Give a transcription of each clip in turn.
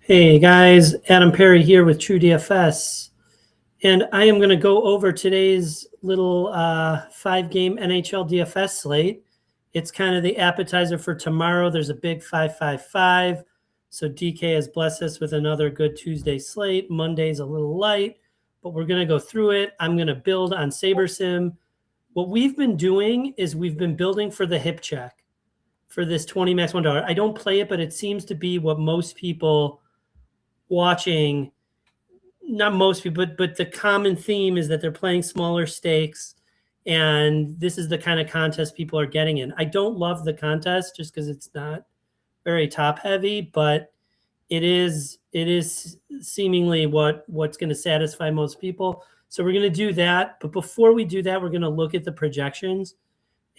Hey guys, Adam Perry here with TrueDFS, and I am going to go over today's little 5-game NHL DFS slate. It's kind of the appetizer for tomorrow. There's a big 5-5-5, so DK has blessed us with another good Tuesday slate. Monday's a little light, but we're going to go through it. I'm going to build on SaberSim. What we've been doing is we've been building for the hip check for this 20 max $1. I don't play it, but it seems to be what most people watching, not most people, but the common theme is that they're playing smaller stakes, and this is the kind of contest people are getting in. I don't love the contest just because it's not very top heavy, but it is seemingly what's going to satisfy most people. So we're going to do that, but before we do that, we're going to look at the projections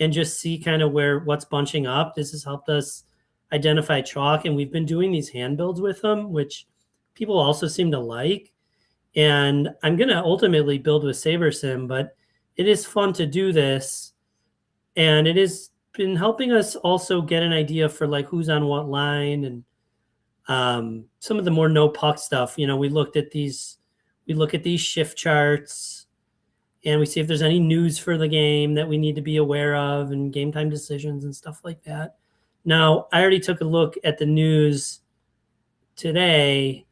and just see kind of what's bunching up. This has helped us identify chalk, and we've been doing these hand builds with them, which people also seem to like. And I'm going to ultimately build with SaberSim, but it is fun to do this. And it has been helping us also get an idea for like who's on what line and some of the more no puck stuff. You know, we look at these shift charts and we see if there's any news for the game that we need to be aware of and game time decisions and stuff like that. Now, I already took a look at the news today,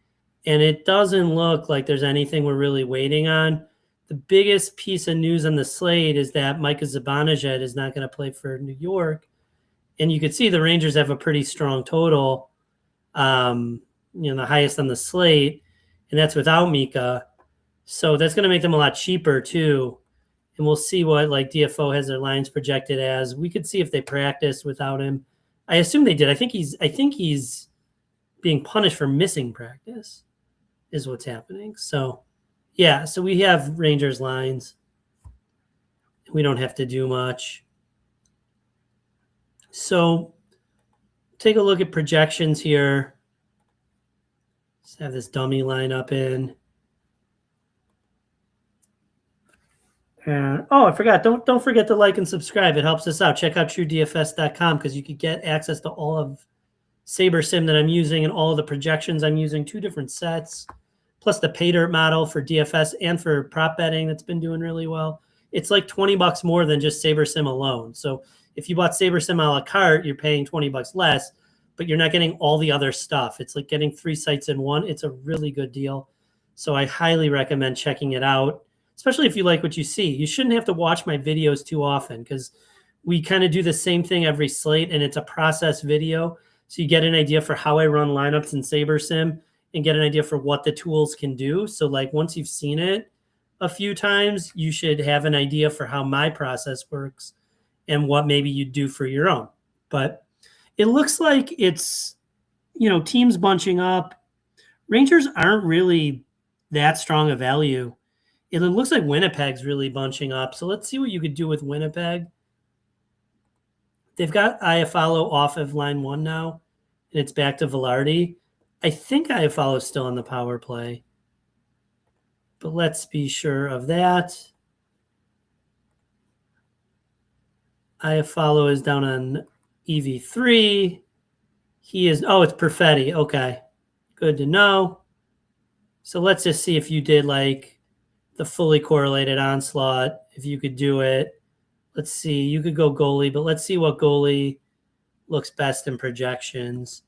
and it doesn't look like there's anything we're really waiting on. The biggest piece of news on the slate is that Micah Zibanejad is not going to play for New York. And you could see the Rangers have a pretty strong total, the highest on the slate, and that's without Mika. So that's going to make them a lot cheaper too. And we'll see what like DFO has their lines projected as. We could see if they practiced without him. I assume they did. I think he's being punished for missing practice is what's happening. So, yeah, so we have Rangers lines. We don't have to do much. So take a look at projections here. Just have this dummy line up in. And I forgot. Don't forget to like and subscribe. It helps us out. Check out TrueDFS.com because you could get access to all of SaberSim that I'm using and all of the projections I'm using, 2 different sets, plus the pay dirt model for DFS and for prop betting that's been doing really well. It's like $20 more than just SaberSim alone. So if you bought SaberSim a la carte, you're paying $20 less, but you're not getting all the other stuff. It's like getting 3 sites in one. It's a really good deal. So I highly recommend checking it out, especially if you like what you see. You shouldn't have to watch my videos too often because we kind of do the same thing every slate, and it's a process video. So you get an idea for how I run lineups in SaberSim and get an idea for what the tools can do. So like once you've seen it a few times, you should have an idea for how my process works and what maybe you do for your own. But it looks like it's, teams bunching up. Rangers aren't really that strong a value. It looks like Winnipeg's really bunching up. So let's see what you could do with Winnipeg. They've got Iafallo off of line 1 now, and it's back to Velarde. I think Iafallo's still on the power play, but let's be sure of that. Iafallo is down on EV3. He is, it's Perfetti. Okay, good to know. So let's just see if you did like the fully correlated onslaught, if you could do it. Let's see. You could go goalie, but let's see what goalie looks best in projections.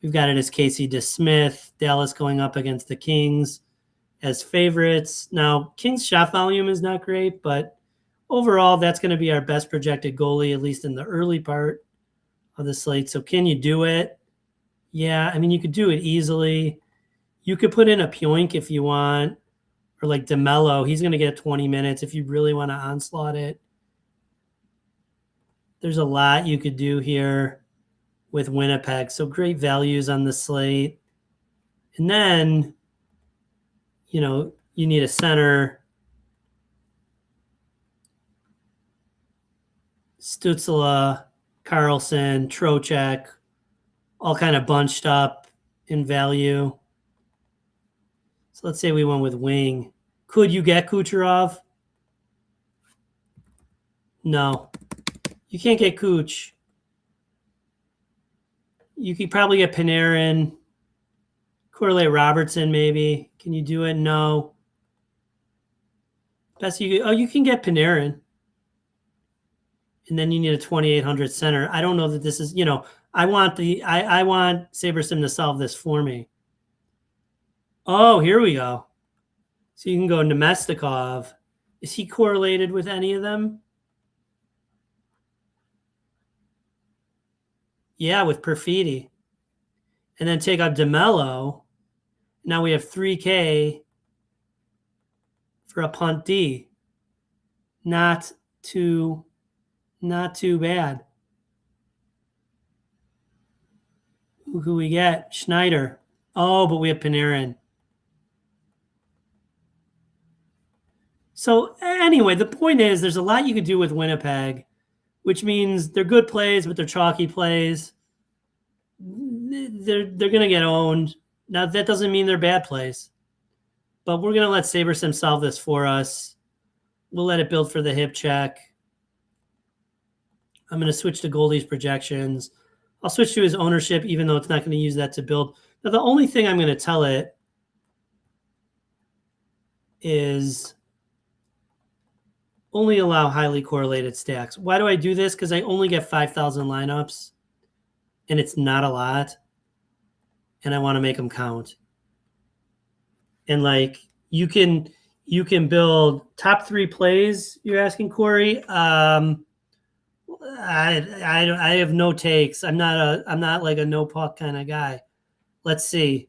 We've got it as Casey DeSmith. Dallas going up against the Kings as favorites. Now, Kings' shot volume is not great, but overall, that's going to be our best projected goalie, at least in the early part of the slate. So can you do it? Yeah, I mean, you could do it easily. You could put in a Pioink if you want, or like DeMello. He's going to get 20 minutes if you really want to onslaught it. There's a lot you could do here with Winnipeg. So great values on the slate. And then, you need a center. Stützle, Carlson, Trocheck, all kind of bunched up in value. So let's say we went with wing. Could you get Kucherov? No. You can't get Kuch. You could probably get Panarin. Correlate Robertson, maybe. Can you do it? No. Best you can get Panarin. And then you need a 2,800 center. I don't know that this is, I want SaberSim to solve this for me. Oh, here we go. So you can go Nemestikov. Is he correlated with any of them? Yeah, with Perfidi. And then take out DeMello. Now we have 3K for a punt D. Not too bad. Who we get? Schneider. Oh, but we have Panarin. So anyway, the point is there's a lot you could do with Winnipeg, which means they're good plays, but they're chalky plays. They're going to get owned. Now, that doesn't mean they're bad plays, but we're going to let SaberSim solve this for us. We'll let it build for the hip check. I'm going to switch to Goldie's projections. I'll switch to his ownership, even though it's not going to use that to build. Now, the only thing I'm going to tell it is only allow highly correlated stacks. Why do I do this? Because I only get 5,000 lineups, and it's not a lot, and I want to make them count. And like you can build top 3 plays. You're asking, Corey. I have no takes. I'm not like a no puck kind of guy. Let's see.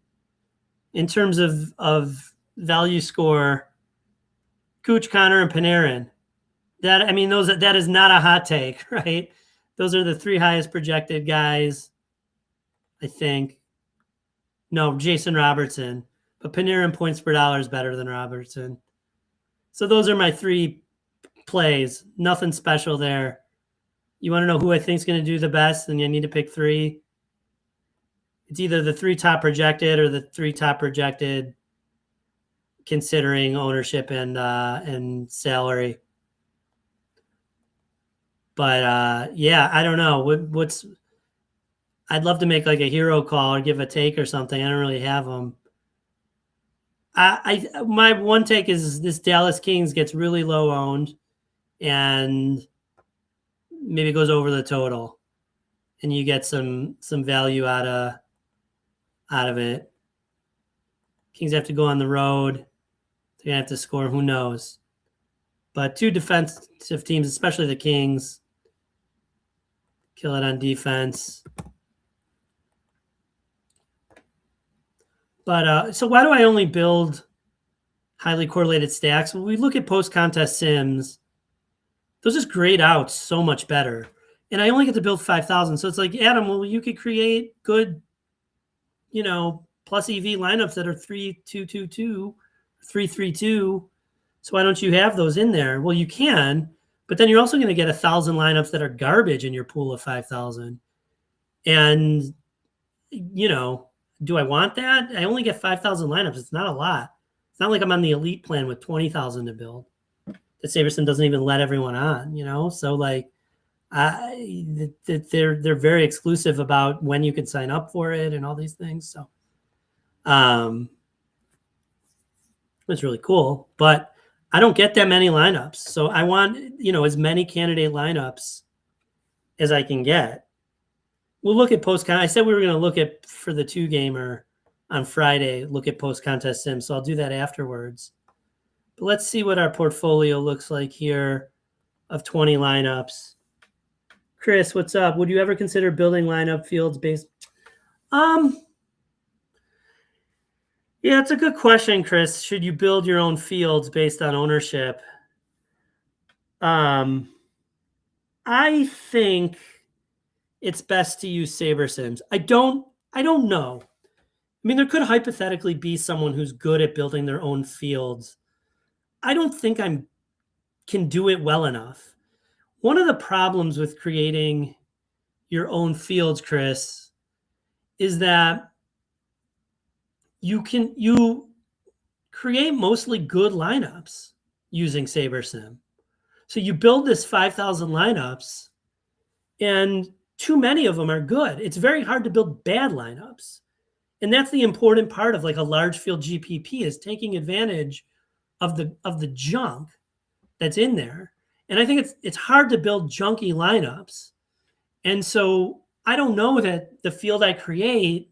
In terms of value score, Kuch, Connor, and Panarin. That is not a hot take, right? Those are the 3 highest projected guys, I think. No, Jason Robertson. But Panarin points per dollar is better than Robertson. So those are my 3 plays. Nothing special there. You want to know who I think is going to do the best, then you need to pick 3. It's either the 3 top projected or the 3 top projected considering ownership and salary. But yeah, I don't know. I'd love to make like a hero call or give a take or something. I don't really have them. My one take is this Dallas Kings gets really low owned and maybe goes over the total, and you get some value out of it. Kings have to go on the road. They're gonna have to score. Who knows? But 2 defensive teams, especially the Kings, kill it on defense. But so why do I only build highly correlated stacks? When we look at post-contest sims, those just grade out so much better. And I only get to build 5,000. So it's like, Adam, well, you could create good, plus EV lineups that are 3-2-2-2, 3-3-2. So why don't you have those in there? Well, you can, but then you're also going to get 1,000 lineups that are garbage in your pool of 5,000. And, do I want that? I only get 5,000 lineups. It's not a lot. It's not like I'm on the elite plan with 20,000 to build. That SaberSim doesn't even let everyone on, So like, they're very exclusive about when you can sign up for it and all these things. So, it's really cool, but I don't get that many lineups. So I want, as many candidate lineups as I can get. We'll look at post-contest. I said we were going to look at, for the 2-gamer on Friday, look at post-contest sims. So I'll do that afterwards. But let's see what our portfolio looks like here of 20 lineups. Chris, what's up? Would you ever consider building lineup fields based? Yeah, it's a good question, Chris. Should you build your own fields based on ownership? I think it's best to use SaberSims. I don't know. I mean, there could hypothetically be someone who's good at building their own fields. I don't think I can do it well enough. One of the problems with creating your own fields, Chris, is that you create mostly good lineups using SaberSim. So you build this 5,000 lineups, and too many of them are good. It's very hard to build bad lineups. And that's the important part of like a large field GPP is taking advantage of the junk that's in there. And I think it's hard to build junky lineups. And so I don't know that the field I create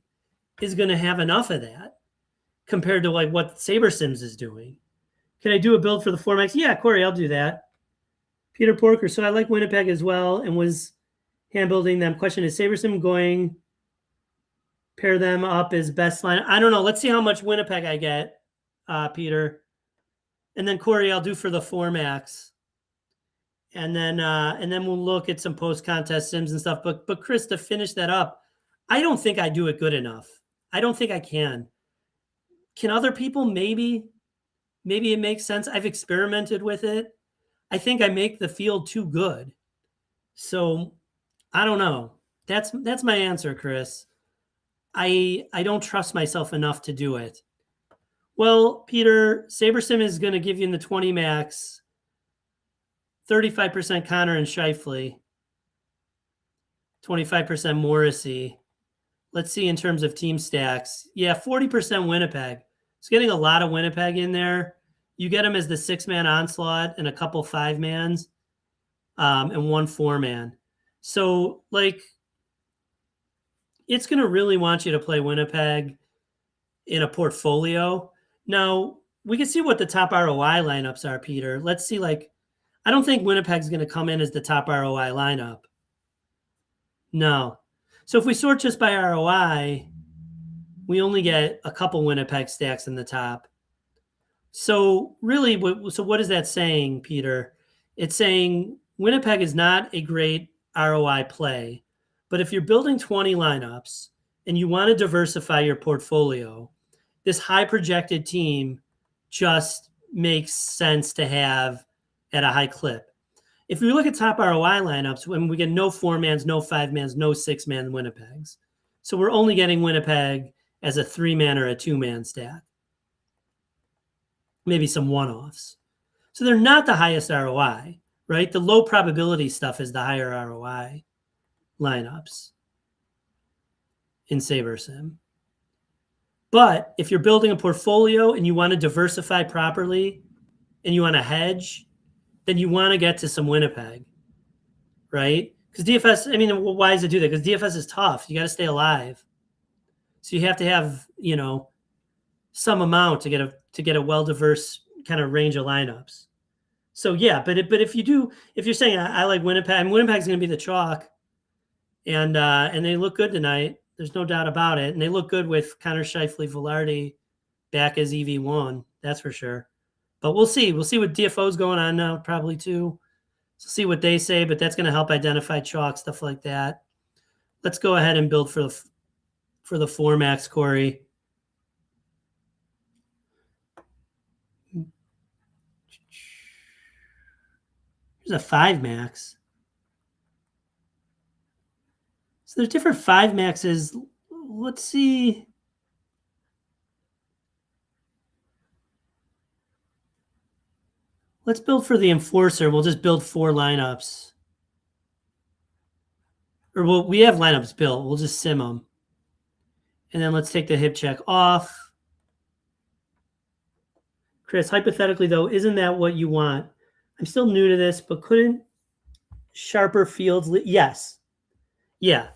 is going to have enough of that compared to like what SaberSims is doing. Can I do a build for the 4max? Yeah, Corey, I'll do that. Peter Porker. So I like Winnipeg as well and was hand building them. Question, is SaberSim going pair them up as best line? I don't know. Let's see how much Winnipeg I get, Peter. And then Corey, I'll do for the 4max. And then we'll look at some post-contest sims and stuff. But Chris, to finish that up, I don't think I do it good enough. I don't think I can. Can other people? Maybe it makes sense. I've experimented with it. I think I make the field too good. So I don't know. That's my answer, Chris. I don't trust myself enough to do it. Well, Peter, SaberSim is going to give you in the 20 max 35% Connor and Scheifele, 25% Morrissey. Let's see in terms of team stacks. Yeah, 40% Winnipeg. It's getting a lot of Winnipeg in there. You get them as the 6-man onslaught and a couple 5-mans and one 4-man. So, like, it's going to really want you to play Winnipeg in a portfolio. Now, we can see what the top ROI lineups are, Peter. Let's see, like, I don't think Winnipeg's going to come in as the top ROI lineup. No. So if we sort just by ROI, we only get a couple Winnipeg stacks in the top. So really, what is that saying, Peter? It's saying Winnipeg is not a great ROI play, but if you're building 20 lineups and you want to diversify your portfolio, this high projected team just makes sense to have at a high clip. If we look at top ROI lineups, when we get no 4-mans, no 5-mans, no 6-man Winnipegs. So we're only getting Winnipeg as a 3-man or a 2-man stack. Maybe some one-offs. So they're not the highest ROI, right? The low probability stuff is the higher ROI lineups in SaberSim. But if you're building a portfolio and you want to diversify properly and you want to hedge, then you want to get to some Winnipeg, right? Because DFS, I mean, why does it do that? Because DFS is tough. You got to stay alive. So you have to have, some amount to get a well-diverse kind of range of lineups. So yeah, but if you're saying I like Winnipeg, and Winnipeg's going to be the chalk, and they look good tonight. There's no doubt about it, and they look good with Connor Scheifele, Velarde back as EV1. That's for sure. But we'll see. We'll see what DFO's going on now, probably too. So see what they say, but that's going to help identify chalk, stuff like that. Let's go ahead and build for the 4max, Corey. Here's a 5max. So there's different 5maxes. Let's see. Let's build for the Enforcer. We'll just build 4 lineups. Or we have lineups built. We'll just sim them. And then let's take the hip check off. Chris, hypothetically, though, isn't that what you want? I'm still new to this, but couldn't sharper fields? Yes. Yeah.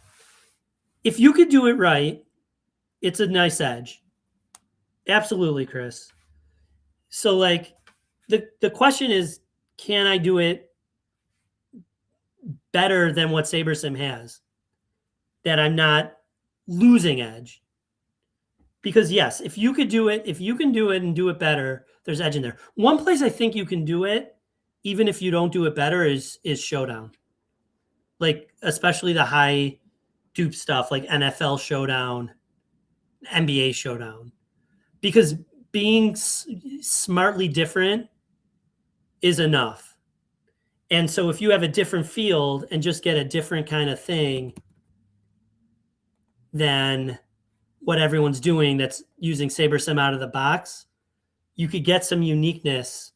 If you could do it right, it's a nice edge. Absolutely, Chris. So, like, the question is, can I do it better than what SaberSim has? That I'm not losing edge. Because yes, if you can do it and do it better, there's edge in there. One place I think you can do it, even if you don't do it better, is Showdown. Like, especially the high dupe stuff like NFL Showdown, NBA Showdown. Because being smartly different is enough. And so if you have a different field and just get a different kind of thing than what everyone's doing that's using SaberSim out of the box, you could get some uniqueness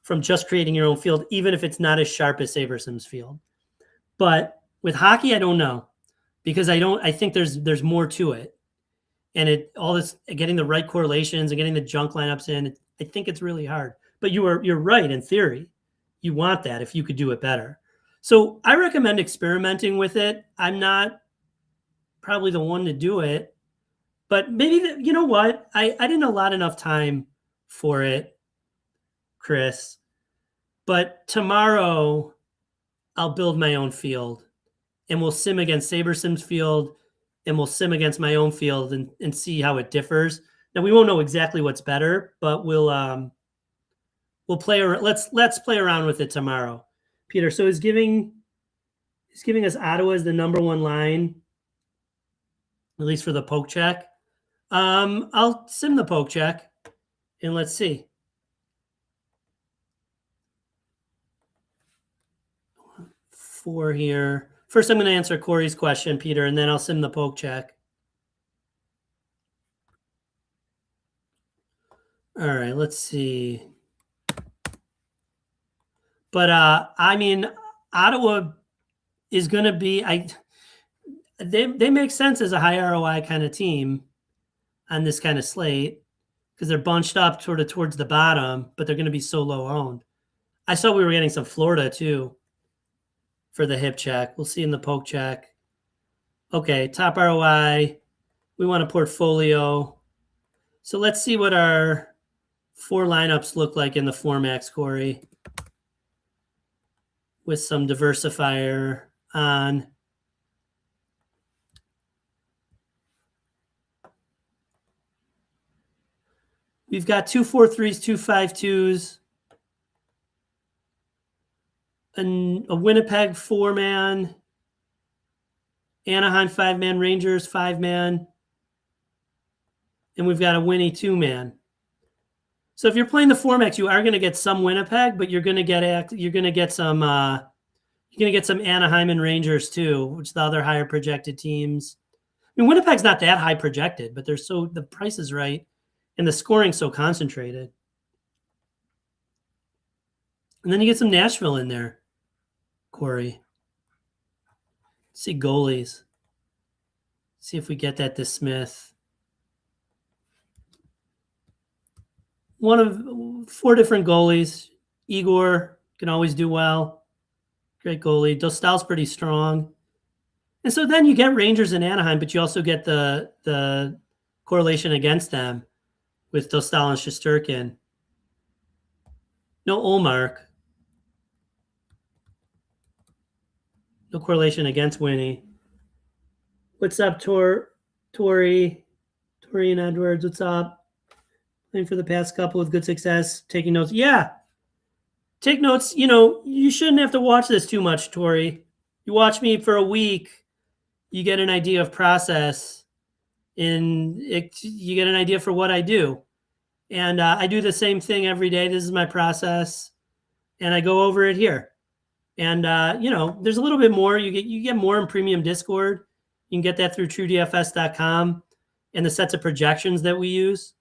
from just creating your own field, even if it's not as sharp as SaberSim's field. But with hockey, I don't know, because I think there's more to it. and all this getting the right correlations and getting the junk lineups in. I think it's really hard. But you're right in theory. You want that if you could do it better. So I recommend experimenting with it. I'm not probably the one to do it, but maybe you know what? I didn't allot enough time for it, Chris. But tomorrow I'll build my own field, and we'll sim against SaberSim's field, and we'll sim against my own field and see how it differs. Now we won't know exactly what's better, but we'll play. Let's play around with it tomorrow, Peter. So he's giving us Ottawa as the number one line, at least for the poke check. I'll sim the poke check, and let's see. Four here. First, I'm going to answer Corey's question, Peter, and then I'll sim the poke check. All right, let's see. But I mean, Ottawa is going to be. They make sense as a high ROI kind of team on this kind of slate because they're bunched up sort of towards the bottom, but they're going to be so low owned. I saw we were getting some Florida too for the hip check. We'll see in the poke check. Okay, top ROI. We want a portfolio. So let's see what our 4 lineups look like in the Formax, Corey, with some diversifier on. We've got 2 4-3s, 2 5-2s, and a Winnipeg 4-man, Anaheim 5-man, Rangers 5-man, and we've got a Winnie 2-man. So if you're playing the Formax, you are going to get some Winnipeg, but you're going to get some Anaheim and Rangers too, which are the other higher projected teams. I mean, Winnipeg's not that high projected, but the price is right and the scoring's so concentrated. And then you get some Nashville in there, Corey. Let's see goalies. See if we get that to Smith. One of 4 different goalies. Igor can always do well. Great goalie. Dostal's pretty strong. And so then you get Rangers and Anaheim, but you also get the correlation against them with Dostal and Shesterkin. No Olmark. No correlation against Winnie. What's up, Tori and Edwards? What's up? Playing for the past couple with good success. Taking notes. Yeah. Take notes. You shouldn't have to watch this too much, Tori. You watch me for a week, you get an idea of process, and you get an idea for what I do. And I do the same thing every day. This is my process, and I go over it here. And there's a little bit more. You get more in premium Discord. You can get that through TrueDFS.com and the sets of projections that we use.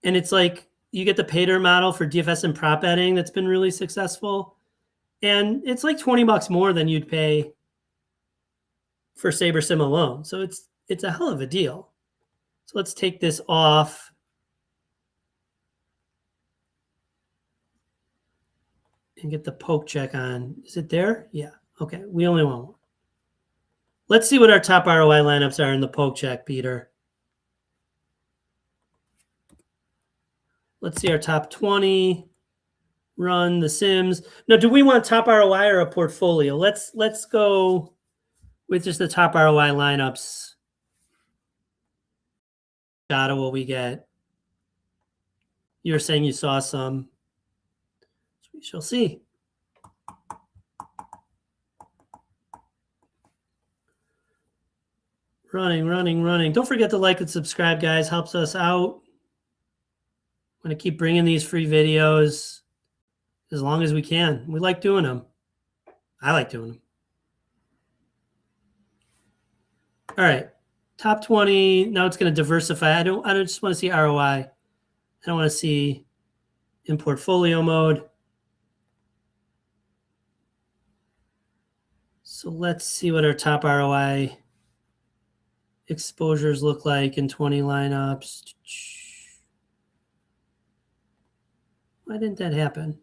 And it's like you get the Pater model for DFS and prop betting that's been really successful. And it's like $20 more than you'd pay for SaberSim alone. So it's a hell of a deal. So let's take this off. And get the poke check on. Is it there? Yeah. Okay. We only want one. Let's see what our top ROI lineups are in the poke check, Peter. Let's see our top 20. Run the Sims. Now, do we want top ROI or a portfolio? Let's go with just the top ROI lineups. Ottawa we get. You're saying you saw some. We shall see. Running. Don't forget to like and subscribe, guys. Helps us out. I'm going to keep bringing these free videos as long as we can. We like doing them. I like doing them. All right. Top 20. Now it's going to diversify. I don't just want to see ROI. I don't want to see in portfolio mode. So let's see what our top ROI exposures look like in 20 lineups. Why didn't that happen?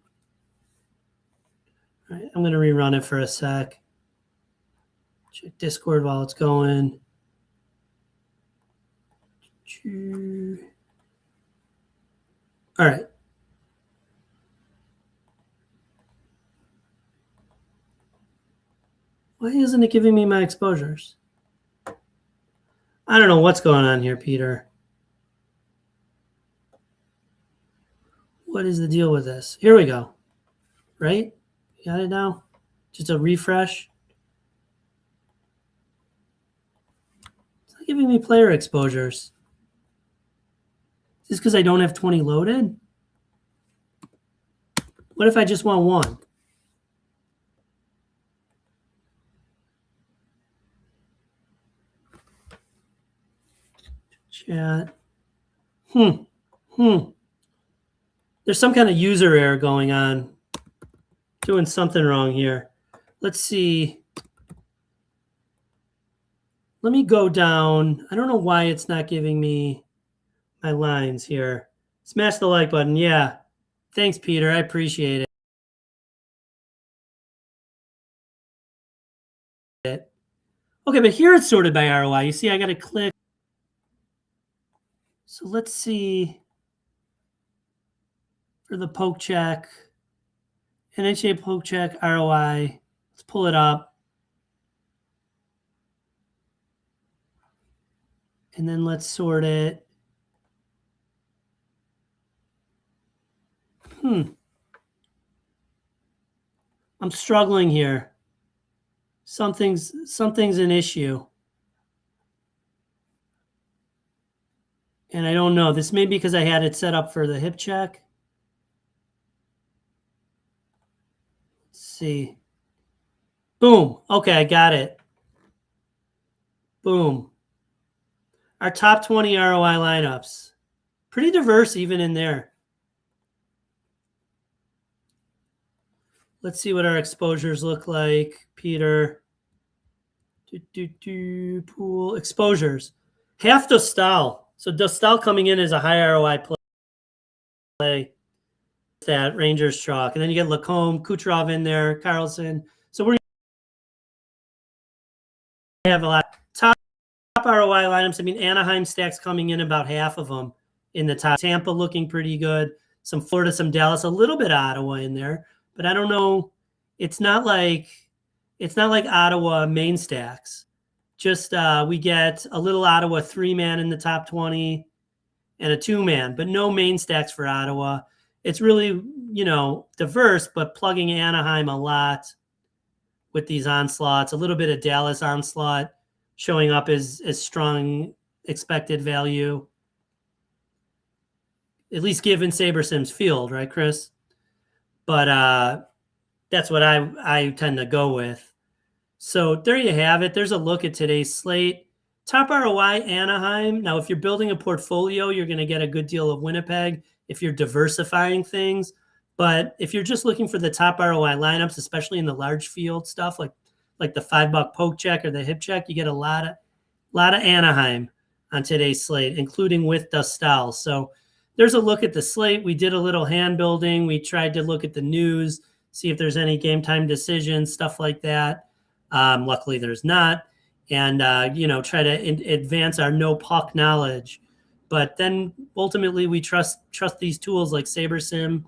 All right, I'm going to rerun it for a sec. Check Discord while it's going. All right. Why isn't it giving me my exposures? I don't know what's going on here, Peter. What is the deal with this? Here we go. Right? Got it now? Just a refresh. It's not giving me player exposures. Is this because I don't have 20 loaded? What if I just want one? Chat. There's some kind of user error going on. Doing something wrong here. Let's see. Let me go down. I don't know why it's not giving me my lines here. Smash the like button. Yeah. Thanks, Peter. I appreciate it. Okay, but here it's sorted by ROI. You see, I got to click. So let's see for the poke check. NHL poke check, ROI. Let's pull it up. And then let's sort it. I'm struggling here. Something's an issue. And I don't know. This may be because I had it set up for the hip check. Let's see. Boom. Okay, I got it. Boom. Our top 20 ROI lineups. Pretty diverse even in there. Let's see what our exposures look like, Peter. Pool exposures. Half Dostal. So Dostal coming in as a high ROI play. That Rangers chalk. And then you get Lacombe, Kucherov in there, Carlson. So we're going to have a lot. Top ROI lineups. I mean, Anaheim stacks coming in about half of them in the top. Tampa looking pretty good. Some Florida, some Dallas, a little bit of Ottawa in there. But I don't know. It's not like Ottawa main stacks. Just we get a little Ottawa 3-man in the top 20 and a 2-man, but no main stacks for Ottawa. It's really, diverse, but plugging Anaheim a lot with these onslaughts. A little bit of Dallas onslaught showing up as strong expected value, at least given SaberSim's field, right, Chris? But that's what I tend to go with. So there you have it. There's a look at today's slate. Top ROI, Anaheim. Now, if you're building a portfolio, you're going to get a good deal of Winnipeg if you're diversifying things. But if you're just looking for the top ROI lineups, especially in the large field stuff like the $5 poke check or the hip check, you get a lot of Anaheim on today's slate, including with Dostal. So there's a look at the slate. We did a little hand building. We tried to look at the news, see if there's any game time decisions, stuff like that. Luckily, there's not. And, try to advance our no puck knowledge. But then ultimately, we trust these tools like SaberSim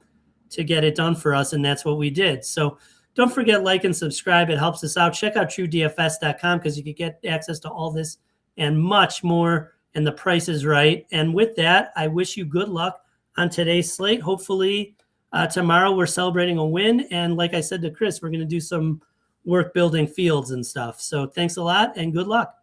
to get it done for us. And that's what we did. So don't forget, like and subscribe. It helps us out. Check out TrueDFS.com because you can get access to all this and much more. And the price is right. And with that, I wish you good luck on today's slate. Hopefully, tomorrow we're celebrating a win. And like I said to Chris, we're going to do some work building fields and stuff. So thanks a lot and good luck.